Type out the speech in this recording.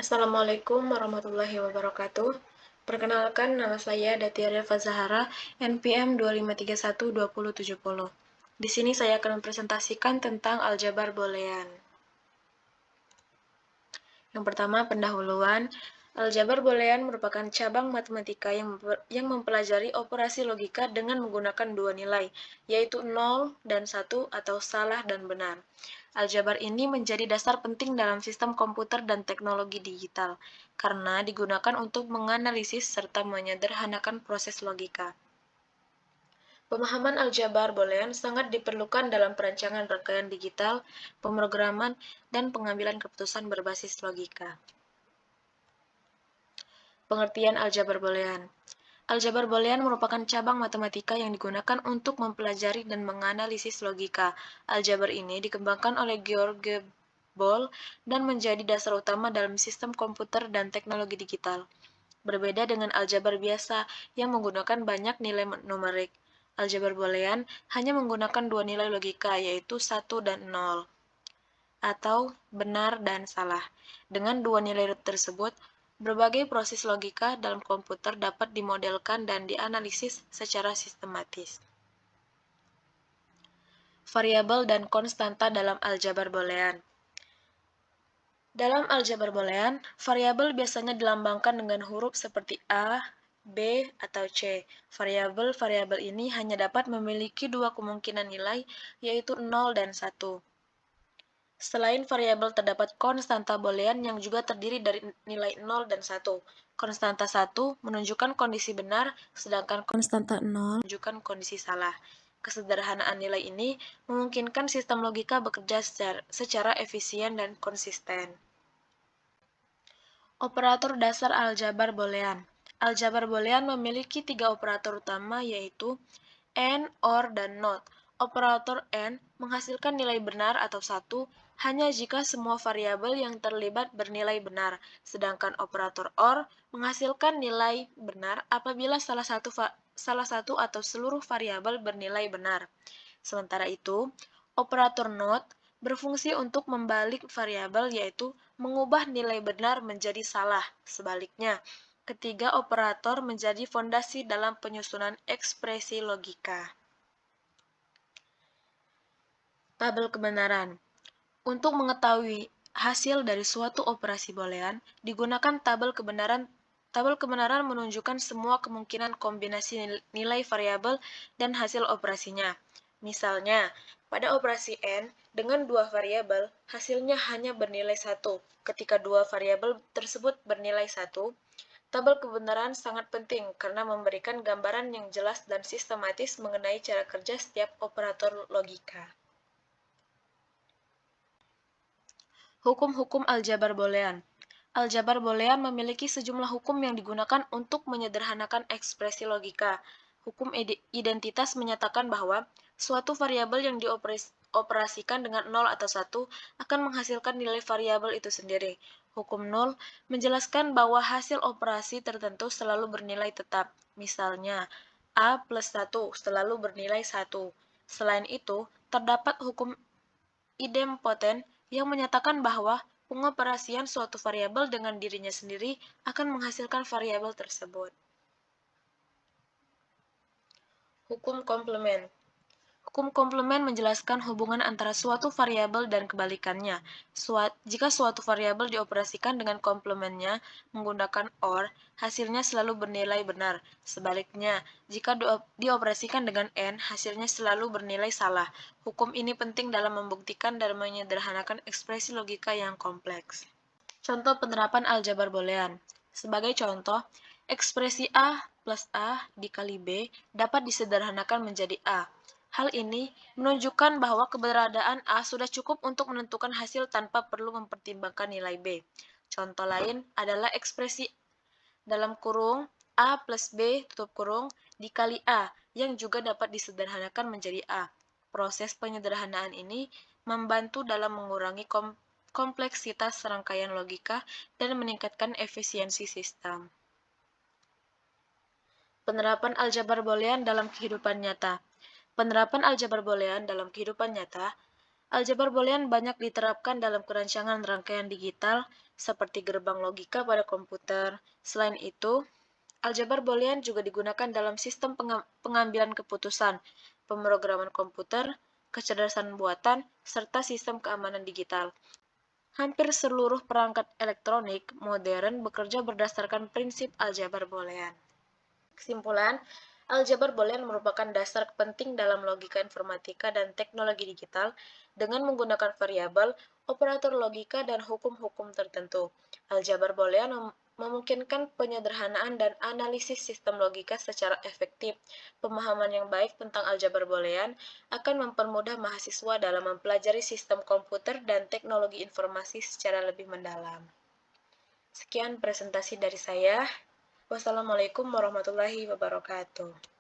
Assalamualaikum warahmatullahi wabarakatuh. Perkenalkan, nama saya Datia Reva Zahara, NPM 25312070. Di sini saya akan mempresentasikan tentang aljabar boolean. Yang pertama, pendahuluan. Aljabar boolean merupakan cabang matematika yang mempelajari operasi logika dengan menggunakan dua nilai, yaitu 0 dan 1 atau salah dan benar. Aljabar ini menjadi dasar penting dalam sistem komputer dan teknologi digital, karena digunakan untuk menganalisis serta menyederhanakan proses logika. Pemahaman aljabar boolean sangat diperlukan dalam perancangan rangkaian digital, pemrograman, dan pengambilan keputusan berbasis logika. Pengertian aljabar boolean. Aljabar boolean merupakan cabang matematika yang digunakan untuk mempelajari dan menganalisis logika. Aljabar ini dikembangkan oleh George Boole dan menjadi dasar utama dalam sistem komputer dan teknologi digital. Berbeda dengan aljabar biasa yang menggunakan banyak nilai numerik, aljabar boolean hanya menggunakan dua nilai logika, yaitu 1 dan 0, atau benar dan salah. Dengan dua nilai tersebut, berbagai proses logika dalam komputer dapat dimodelkan dan dianalisis secara sistematis. Variabel dan konstanta dalam aljabar boolean. Dalam aljabar boolean, variabel biasanya dilambangkan dengan huruf seperti A, B, atau C. Variabel-variabel ini hanya dapat memiliki dua kemungkinan nilai, yaitu 0 dan 1. Selain variabel terdapat konstanta boolean yang juga terdiri dari nilai 0 dan 1. Konstanta 1 menunjukkan kondisi benar, sedangkan konstanta 0 menunjukkan kondisi salah. Kesederhanaan nilai ini memungkinkan sistem logika bekerja secara efisien dan konsisten. Operator dasar aljabar boolean. Aljabar boolean memiliki tiga operator utama, yaitu AND, OR, dan NOT. Operator AND menghasilkan nilai benar atau 1 hanya jika semua variabel yang terlibat bernilai benar, sedangkan operator OR menghasilkan nilai benar apabila salah satu atau seluruh variabel bernilai benar. Sementara itu, operator NOT berfungsi untuk membalik variabel, yaitu mengubah nilai benar menjadi salah. Sebaliknya, ketiga operator menjadi fondasi dalam penyusunan ekspresi logika. Tabel kebenaran. Untuk mengetahui hasil dari suatu operasi boolean, digunakan tabel kebenaran. Tabel kebenaran menunjukkan semua kemungkinan kombinasi nilai variabel dan hasil operasinya. Misalnya, pada operasi N, dengan dua variabel, hasilnya hanya bernilai 1. Ketika dua variabel tersebut bernilai 1, tabel kebenaran sangat penting karena memberikan gambaran yang jelas dan sistematis mengenai cara kerja setiap operator logika. Hukum-hukum aljabar boolean. Aljabar boolean memiliki sejumlah hukum yang digunakan untuk menyederhanakan ekspresi logika. Hukum identitas menyatakan bahwa suatu variabel yang dioperasikan dengan 0 atau 1 akan menghasilkan nilai variabel itu sendiri. Hukum 0 menjelaskan bahwa hasil operasi tertentu selalu bernilai tetap. Misalnya, A plus 1 selalu bernilai 1. Selain itu, terdapat hukum idempoten yang menyatakan bahwa pengoperasian suatu variabel dengan dirinya sendiri akan menghasilkan variabel tersebut. Hukum komplement. Hukum komplement menjelaskan hubungan antara suatu variabel dan kebalikannya. Jika suatu variabel dioperasikan dengan komplementnya menggunakan OR, hasilnya selalu bernilai benar. Sebaliknya, jika dioperasikan dengan AND, hasilnya selalu bernilai salah. Hukum ini penting dalam membuktikan dan menyederhanakan ekspresi logika yang kompleks. Contoh penerapan aljabar boolean. Sebagai contoh, ekspresi A plus A dikali B dapat disederhanakan menjadi A. Hal ini menunjukkan bahwa keberadaan A sudah cukup untuk menentukan hasil tanpa perlu mempertimbangkan nilai B. Contoh lain adalah ekspresi dalam kurung A plus B tutup kurung dikali A yang juga dapat disederhanakan menjadi A. Proses penyederhanaan ini membantu dalam mengurangi kompleksitas rangkaian logika dan meningkatkan efisiensi sistem. Penerapan aljabar boolean dalam kehidupan nyata. Penerapan aljabar boolean dalam kehidupan nyata Aljabar Boolean banyak diterapkan dalam kerancangan rangkaian digital seperti gerbang logika pada komputer. Selain itu, aljabar Boolean juga digunakan dalam sistem pengambilan keputusan, pemrograman komputer, kecerdasan buatan, serta sistem keamanan digital. Hampir seluruh perangkat elektronik modern bekerja berdasarkan prinsip aljabar Boolean. Kesimpulan, aljabar Boolean merupakan dasar penting dalam logika informatika dan teknologi digital dengan menggunakan variabel, operator logika, dan hukum-hukum tertentu. Aljabar Boolean memungkinkan penyederhanaan dan analisis sistem logika secara efektif. Pemahaman yang baik tentang aljabar Boolean akan mempermudah mahasiswa dalam mempelajari sistem komputer dan teknologi informasi secara lebih mendalam. Sekian presentasi dari saya. Wassalamualaikum warahmatullahi wabarakatuh.